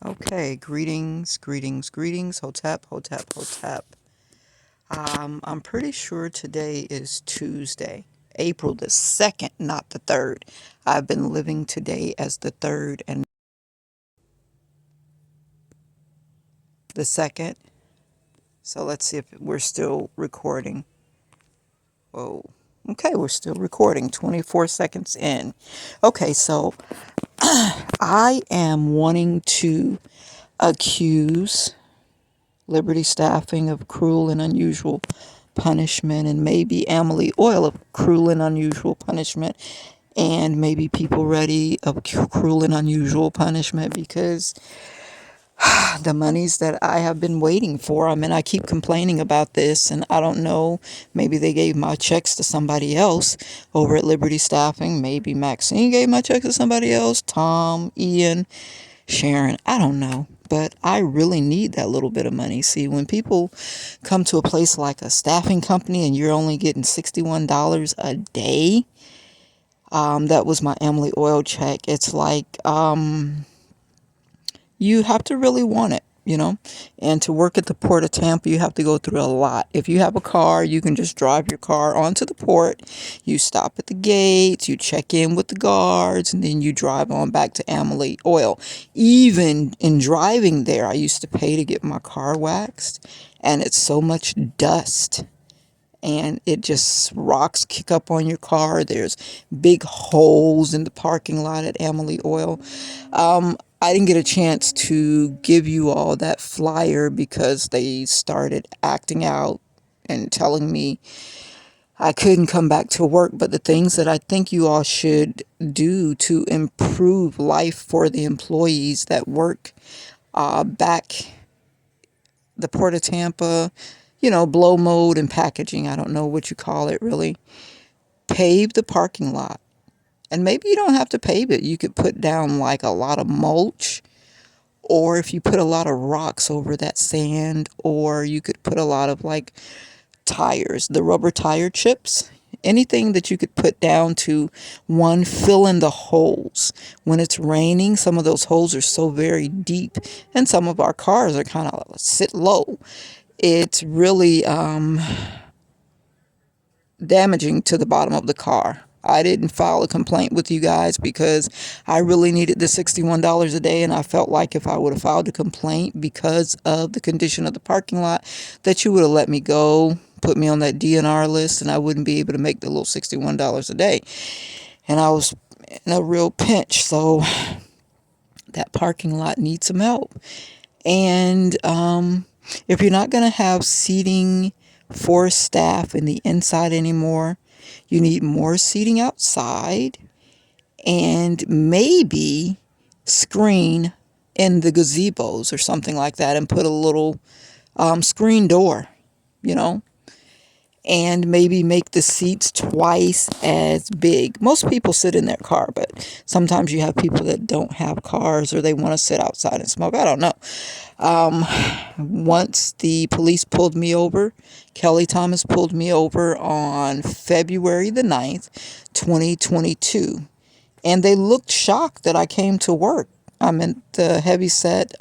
Okay, greetings, greetings, greetings. Hotep, hotep, hotep. I'm pretty sure today is Tuesday, April the 2nd, not the 3rd. I've been living today as the 3rd and the 2nd. So let's see if we're still recording. Whoa. Okay, we're still recording, 24 seconds in. Okay, so I am wanting to accuse Liberty Staffing of cruel and unusual punishment, and maybe Amaile Oil of cruel and unusual punishment, and maybe People Ready of cruel and unusual punishment, because the monies that I have been waiting for, I mean, I keep complaining about this, and I don't know, maybe they gave my checks to somebody else over at Liberty Staffing. Maybe Maxine gave my checks to somebody else, Tom, Ian, Sharon, I don't know. But I really need that little bit of money. See, when people come to a place like a staffing company and you're only getting $61 a day, that was my Amaile Oil check. It's like you have to really want it, you know. And to work at the Port of Tampa, you have to go through a lot. If you have a car, you can just drive your car onto the port. You stop at the gates, you check in with the guards, and then you drive on back to Amaile Oil. Even in driving there, I used to pay to get my car waxed, and it's so much dust. And it just rocks kick up on your car. There's big holes in the parking lot at Amaile Oil. I didn't get a chance to give you all that flyer because they started acting out and telling me I couldn't come back to work. But the things that I think you all should do to improve life for the employees that work back the Port of Tampa, you know, blow mold and packaging. I don't know what you call it really. Pave the parking lot. And maybe you don't have to pave it. You could put down like a lot of mulch, or if you put a lot of rocks over that sand, or you could put a lot of like tires, the rubber tire chips, anything that you could put down to, one, fill in the holes. When it's raining, some of those holes are so very deep, and some of our cars are kind of sit low. It's really damaging to the bottom of the car. I didn't file a complaint with you guys because I really needed the $61 a day, and I felt like if I would have filed a complaint because of the condition of the parking lot, that you would have let me go, put me on that DNR list, and I wouldn't be able to make the little $61 a day. And I was in a real pinch, so that parking lot needs some help. And if you're not going to have seating for staff in the inside anymore, you need more seating outside, and maybe screen in the gazebos or something like that, and put a little screen door, you know, and maybe make the seats twice as big. Most people sit in their car, but sometimes you have people that don't have cars, or they want to sit outside and smoke. I don't know. Once the police pulled me over, Kelly Thomas pulled me over on February the 9th, 2022. And they looked shocked that I came to work. I'm in the heavyset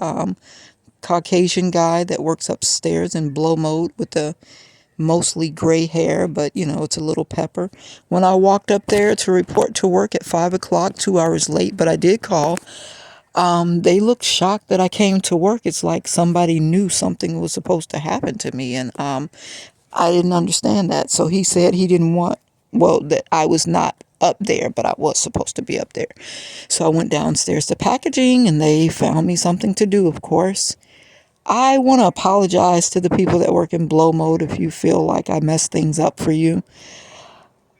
Caucasian guy that works upstairs in blow mode with the mostly gray hair, but you know, it's a little pepper. When I walked up there to report to work at 5 o'clock, 2 hours late, but I did call, they looked shocked that I came to work. It's like somebody knew something was supposed to happen to me, and I didn't understand that. So he said he didn't want, well, that I was not up there, but I was supposed to be up there. So I went downstairs to packaging, and they found me something to do, of course. I want to apologize to the people that work in blow mode if you feel like I messed things up for you.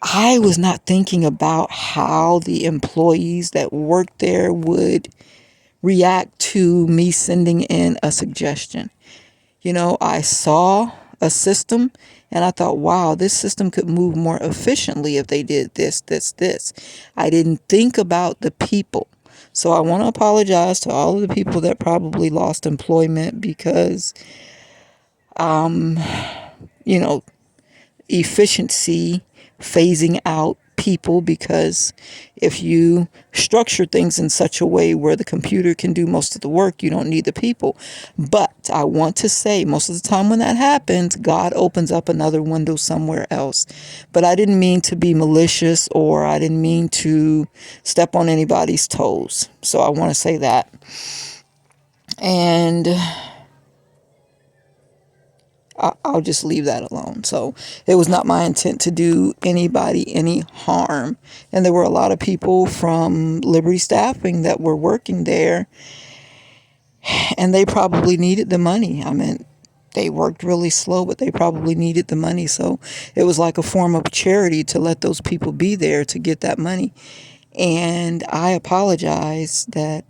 I was not thinking about how the employees that work there would react to me sending in a suggestion. You know, I saw a system and I thought, wow, this system could move more efficiently if they did this, this, this. I didn't think about the people. So I want to apologize to all of the people that probably lost employment because, you know, efficiency, phasing out people, because if you structure things in such a way where the computer can do most of the work, you don't need the people. But I want to say, most of the time when that happens, God opens up another window somewhere else. But I didn't mean to be malicious, or I didn't mean to step on anybody's toes. So I want to say that. And I'll just leave that alone. So it was not my intent to do anybody any harm. And there were a lot of people from Liberty Staffing that were working there, and they probably needed the money. I mean, they worked really slow, but they probably needed the money. So it was like a form of charity to let those people be there to get that money. And I apologize that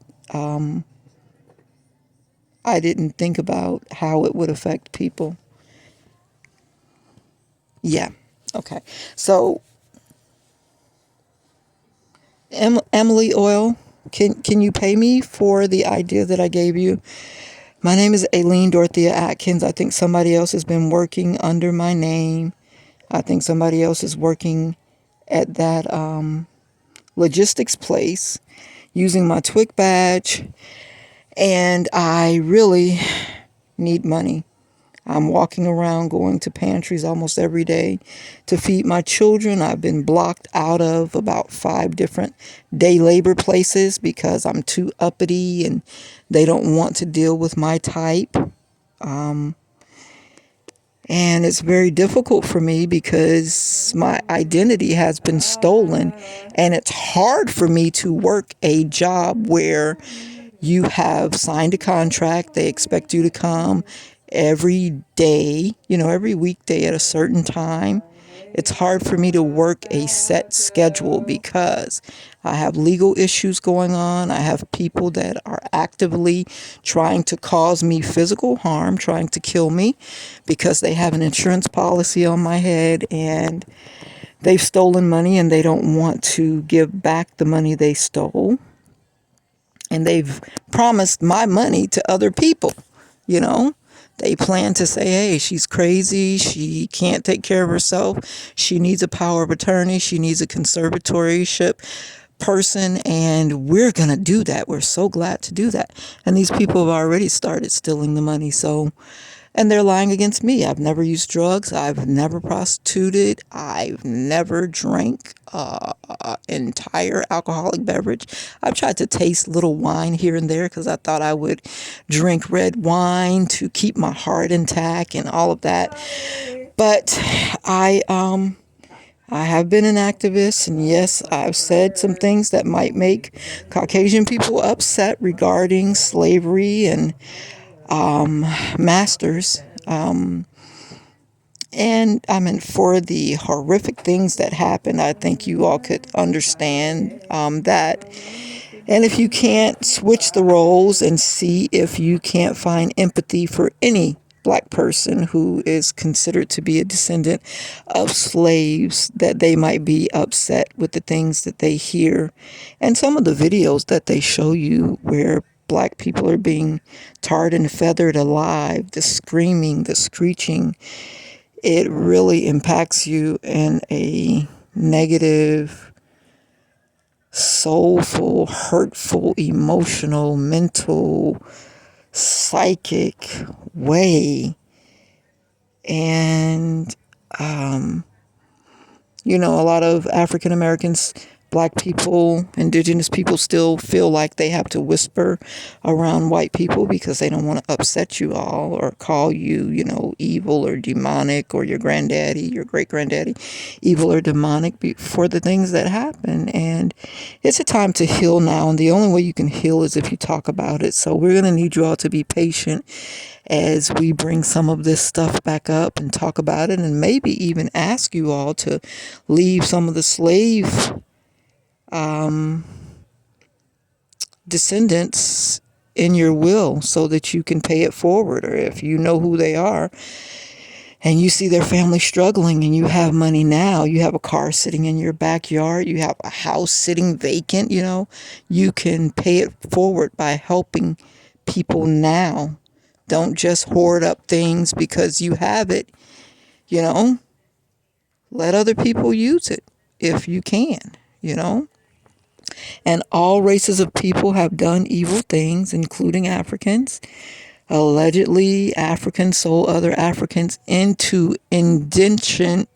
I didn't think about how it would affect people. Yeah. Okay. So, Amaile Oil, can you pay me for the idea that I gave you? My name is Aileen Dorothea Atkins. I think somebody else has been working under my name. I think somebody else is working at that logistics place using my TWIC badge, and I really need money. I'm walking around going to pantries almost every day to feed my children. I've been blocked out of about 5 different day labor places because I'm too uppity and they don't want to deal with my type. And it's very difficult for me because my identity has been stolen, and it's hard for me to work a job where you have signed a contract. They expect you to come every day, every weekday at a certain time. It's hard for me to work a set schedule because I have legal issues going on. I have people that are actively trying to cause me physical harm, trying to kill me because they have an insurance policy on my head, and they've stolen money and they don't want to give back the money they stole. And they've promised my money to other people, you know. They plan to say, hey, she's crazy. She can't take care of herself. She needs a power of attorney. She needs a conservatorship person. And we're going to do that. We're so glad to do that. And these people have already started stealing the money. So, and they're lying against me. I've never used drugs. I've never prostituted. I've never drank entire alcoholic beverage. I've tried to taste little wine here and there because I thought I would drink red wine to keep my heart intact and all of that. But I have been an activist, and yes, I've said some things that might make Caucasian people upset regarding slavery and masters. And I mean, for the horrific things that happened, I think you all could understand that. And if you can't switch the roles and see if you can't find empathy for any black person who is considered to be a descendant of slaves, that they might be upset with the things that they hear. And some of the videos that they show you where black people are being tarred and feathered alive, the screaming, the screeching, it really impacts you in a negative, soulful, hurtful, emotional, mental, psychic way. And, a lot of African Americans, black people, indigenous people still feel like they have to whisper around white people because they don't want to upset you all or call you, evil or demonic, or your granddaddy, your great granddaddy, evil or demonic for the things that happen. And it's a time to heal now. And the only way you can heal is if you talk about it. So we're going to need you all to be patient as we bring some of this stuff back up and talk about it, and maybe even ask you all to leave some of the slave descendants in your will so that you can pay it forward. Or if you know who they are and you see their family struggling and you have money now, you have a car sitting in your backyard, you have a house sitting vacant, you can pay it forward by helping people now. Don't just hoard up things because you have it, Let other people use it. if you can, you know. And all races of people have done evil things, including Africans. Allegedly, Africans sold other Africans into indentured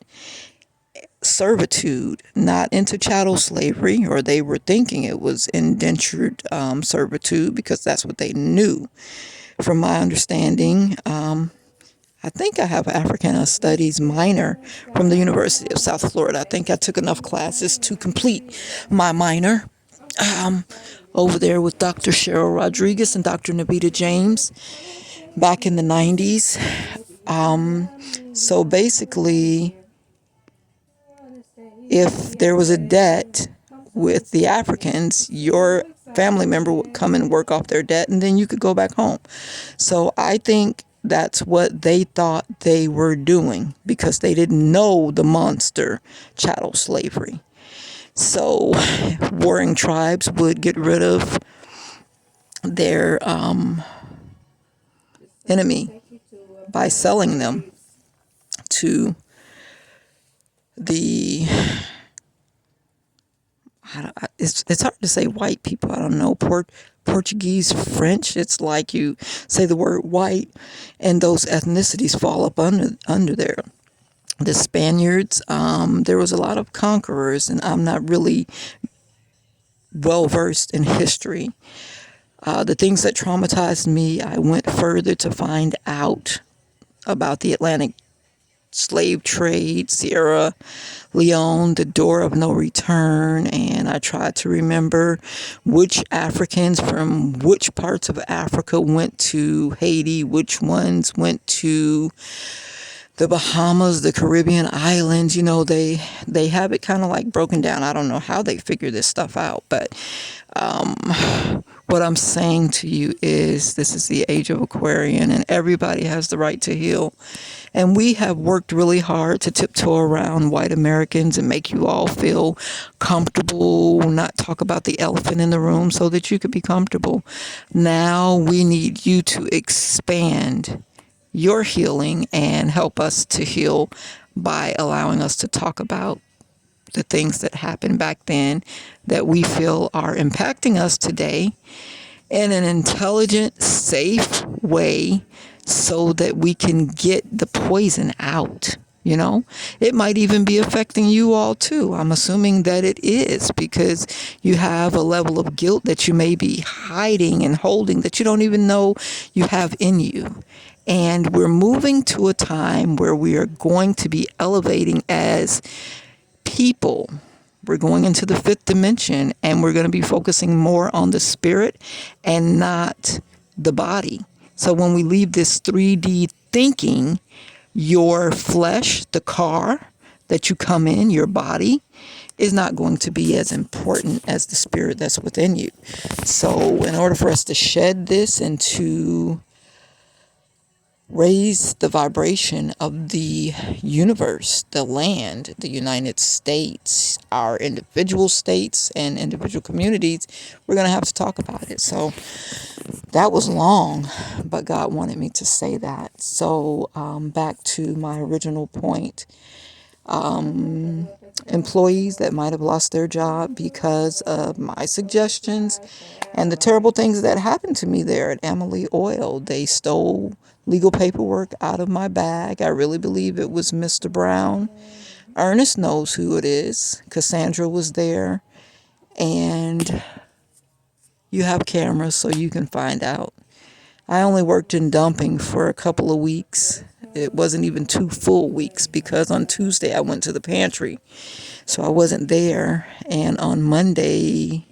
servitude, not into chattel slavery, or they were thinking it was indentured servitude because that's what they knew. From my understanding, I think I have Africana Studies minor from the University of South Florida. I think I took enough classes to complete my minor over there with Dr. Cheryl Rodriguez and Dr. Nabita James back in the 90s. So basically, if there was a debt with the Africans, your family member would come and work off their debt, and then you could go back home. So I think that's what they thought they were doing because they didn't know the monster chattel slavery. So warring tribes would get rid of their enemy by selling them to the it's hard to say white people. I don't know, Portuguese, French. It's like you say the word white and those ethnicities fall up under there. The Spaniards, there was a lot of conquerors, and I'm not really well versed in history. The things that traumatized me, I went further to find out about the Atlantic slave trade, Sierra Leone, the door of no return, and I tried to remember which Africans from which parts of Africa went to Haiti, which ones went to the Bahamas, the Caribbean islands. You know, they have it kind of like broken down. I don't know how they figure this stuff out, but what I'm saying to you is this is the age of Aquarian, and everybody has the right to heal. And we have worked really hard to tiptoe around white Americans and make you all feel comfortable, not talk about the elephant in the room so that you could be comfortable. Now we need you to expand your healing and help us to heal by allowing us to talk about the things that happened back then that we feel are impacting us today in an intelligent, safe way so that we can get the poison out. You know, it might even be affecting you all too. I'm assuming that it is because you have a level of guilt that you may be hiding and holding that you don't even know you have in you. And we're moving to a time where we are going to be elevating as people. We're going into the fifth dimension, and we're going to be focusing more on the spirit and not the body. So when we leave this 3D thinking, your flesh, the car that you come in, your body, is not going to be as important as the spirit that's within you. So in order for us to shed this and to raise the vibration of the universe, the land, the United States, our individual states and individual communities, we're going to have to talk about it. So that was long, but God wanted me to say that. So back to my original point. Employees that might have lost their job because of my suggestions and the terrible things that happened to me there at Amaile Oil. They stole legal paperwork out of my bag. I really believe it was Mr. Brown. Ernest knows who it is. Cassandra was there. And you have cameras so you can find out. I only worked in dumping for a couple of weeks. It wasn't even 2 full weeks because on Tuesday I went to the pantry. So I wasn't there. And on Monday,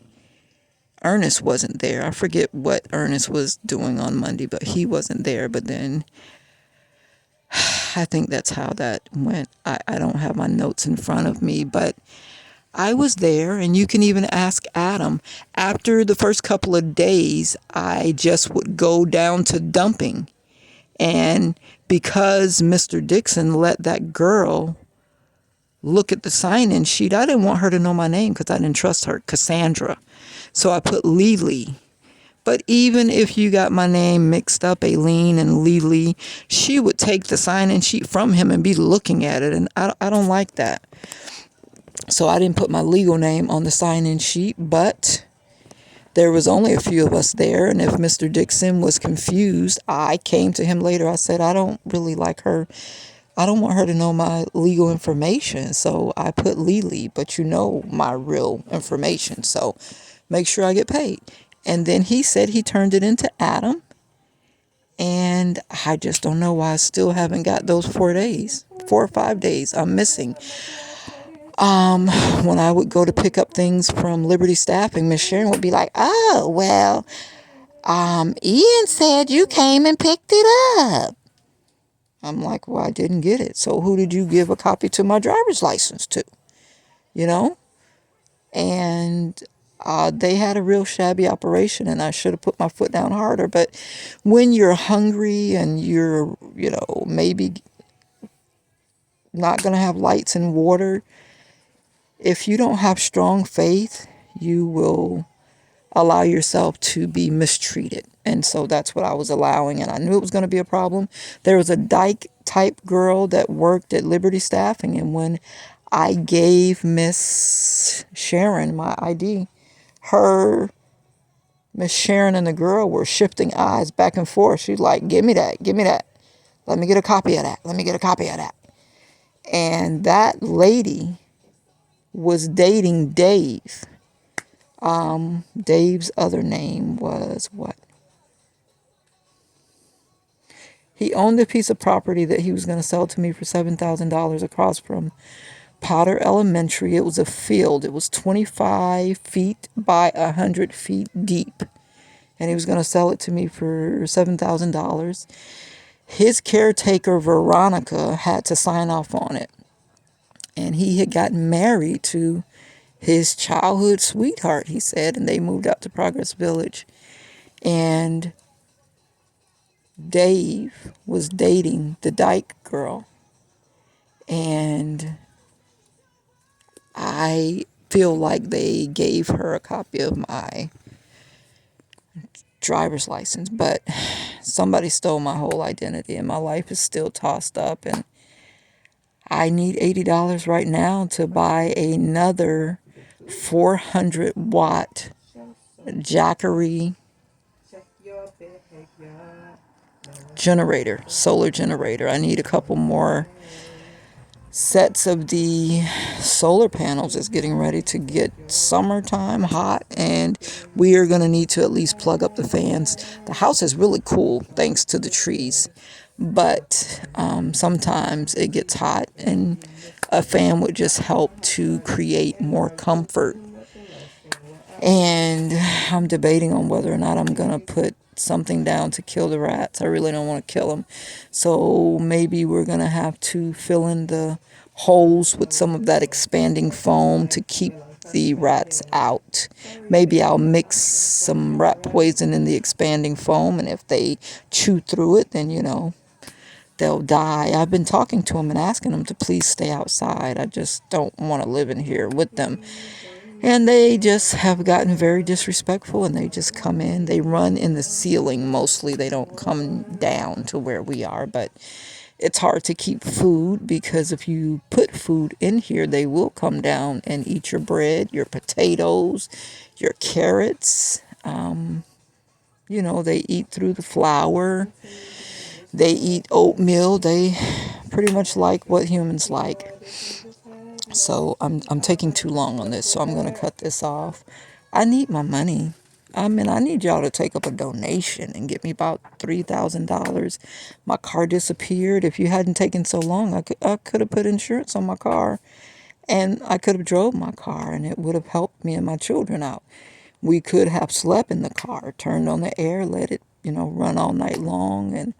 Ernest wasn't there. I forget what Ernest was doing on Monday, but he wasn't there. But then I think that's how that went. I don't have my notes in front of me, but I was there, and you can even ask Adam. After the first couple of days, I just would go down to dumping. And because Mr. Dixon let that girl look at the sign-in sheet, I didn't want her to know my name because I didn't trust her, Cassandra. So I put Lily. But even if you got my name mixed up, Aileen and Lily, she would take the sign-in sheet from him and be looking at it, and I don't like that. So I didn't put my legal name on the sign-in sheet, but there was only a few of us there, and if Mr. Dixon was confused, I came to him later. I said, I don't really like her. I don't want her to know my legal information, so I put Lily, but you know my real information, so make sure I get paid. And then he said he turned it into Adam, and I just don't know why I still haven't got those 4 days, 4 or 5 days I'm missing. When I would go to pick up things from Liberty Staffing, Miss Sharon would be like, "Oh, well, Ian said you came and picked it up." I'm like, "Well, I didn't get it. So who did you give a copy to my driver's license to?" You know? And they had a real shabby operation, and I should have put my foot down harder. But when you're hungry and you're, maybe not going to have lights and water, if you don't have strong faith, you will allow yourself to be mistreated. And so that's what I was allowing, and I knew it was going to be a problem. There was a dyke type girl that worked at Liberty Staffing, and when I gave Miss Sharon my ID, her Miss Sharon and the girl were shifting eyes back and forth. She's like, "Give me that, give me that. Let me get a copy of that. Let me get a copy of that." And that lady was dating Dave. Dave's other name was what? He owned a piece of property that he was going to sell to me for $7,000 across from Potter Elementary. It was a field. It was 25 feet by 100 feet deep. And he was going to sell it to me for $7,000. His caretaker, Veronica, had to sign off on it. And he had gotten married to his childhood sweetheart, he said, and they moved out to Progress Village. And Dave was dating the dyke girl. And I feel like they gave her a copy of my driver's license, but somebody stole my whole identity, and my life is still tossed up, and I need $80 right now to buy another 400-watt Jackery generator, solar generator. I need a couple more sets of the solar panels. Is getting ready to get summertime hot, and we are going to need to at least plug up the fans. The house is really cool thanks to the trees, but sometimes it gets hot, and a fan would just help to create more comfort. And I'm debating on whether or not I'm going to put something down to kill the rats. I really don't want to kill them. So maybe we're going to have to fill in the holes with some of that expanding foam to keep the rats out. Maybe I'll mix some rat poison in the expanding foam, and if they chew through it, then, they'll die. I've been talking to them and asking them to please stay outside. I just don't want to live in here with them. And they just have gotten very disrespectful, and they just come in. They run in the ceiling mostly. They don't come down to where we are. But it's hard to keep food, because if you put food in here, they will come down and eat your bread, your potatoes, your carrots. They eat through the flour. They eat oatmeal. They pretty much like what humans like. So I'm taking too long on this, so I'm going to cut this off. I need my money. I need y'all to take up a donation and get me about $3,000. My car disappeared. If you hadn't taken so long, I could have put insurance on my car, and I could have drove my car, and it would have helped me and my children out. We could have slept in the car, turned on the air, let it, run all night long, and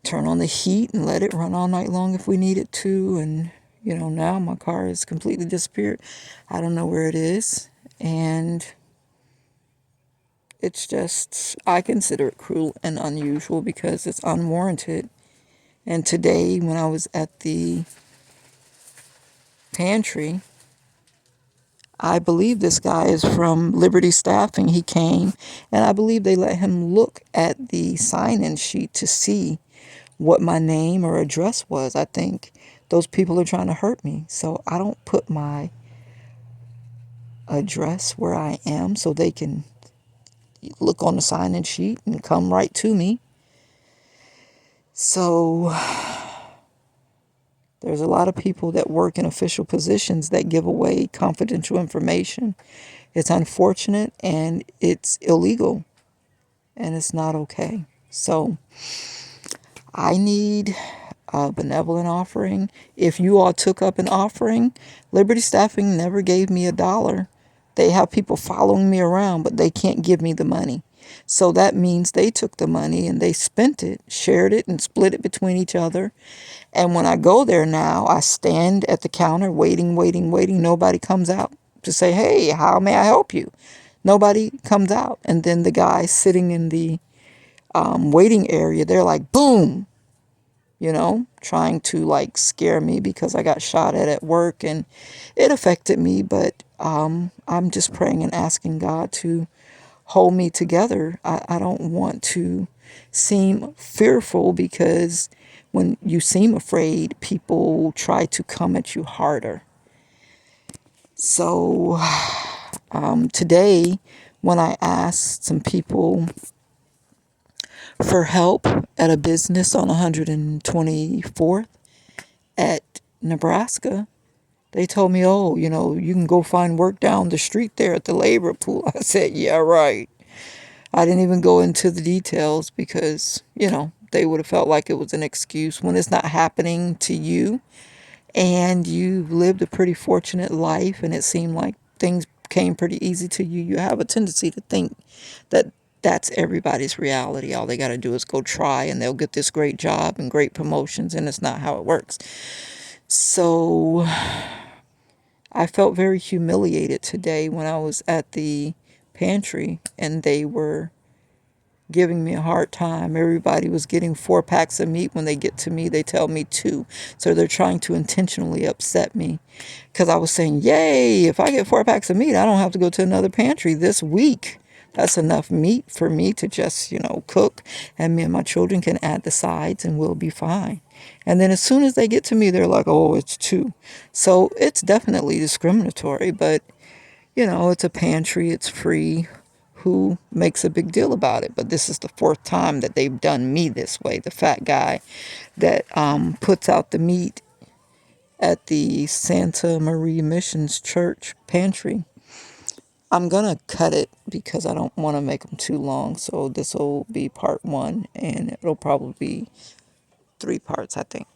turn on the heat and let it run all night long if we needed to. And now my car has completely disappeared. I don't know where it is. And it's just, I consider it cruel and unusual because it's unwarranted. And today, when I was at the pantry, I believe this guy is from Liberty Staffing. He came, and I believe they let him look at the sign-in sheet to see what my name or address was. I think those people are trying to hurt me. So I don't put my address where I am so they can look on the sign-in sheet and come right to me. So there's a lot of people that work in official positions that give away confidential information. It's unfortunate and it's illegal and it's not okay. So I need a benevolent offering. If you all took up an offering, Liberty Staffing never gave me $1. They have people following me around, but they can't give me the money. So that means they took the money and they spent it, shared it, and split it between each other. And when I go there now, I stand at the counter waiting, waiting, waiting. Nobody comes out to say, hey, how may I help you? Nobody comes out. And then the guy sitting in the waiting area, they're like, boom, trying to like scare me because I got shot at work and it affected me. But I'm just praying and asking God to hold me together. I don't want to seem fearful because when you seem afraid, people try to come at you harder. So today, when I asked some people for help at a business on 124th at Nebraska, they told me, oh, you can go find work down the street there at the labor pool. I said, yeah, right. I didn't even go into the details because, they would have felt like it was an excuse when it's not happening to you and you lived a pretty fortunate life and it seemed like things came pretty easy to you. You have a tendency to think that that's everybody's reality. All they got to do is go try and they'll get this great job and great promotions, and it's not how it works. So I felt very humiliated today when I was at the pantry and they were giving me a hard time. Everybody was getting 4 packs of meat. When they get to me, they tell me 2. So they're trying to intentionally upset me because I was saying, yay, if I get 4 packs of meat, I don't have to go to another pantry this week. That's enough meat for me to just, cook, and me and my children can add the sides and we'll be fine. And then as soon as they get to me, they're like, oh, it's 2. So it's definitely discriminatory, but it's a pantry, it's free. Who makes a big deal about it? But this is the 4th time that they've done me this way. The fat guy that puts out the meat at the Santa Maria Missions Church pantry. I'm going to cut it because I don't want to make them too long. So this will be part 1 and it'll probably be 3 parts, I think.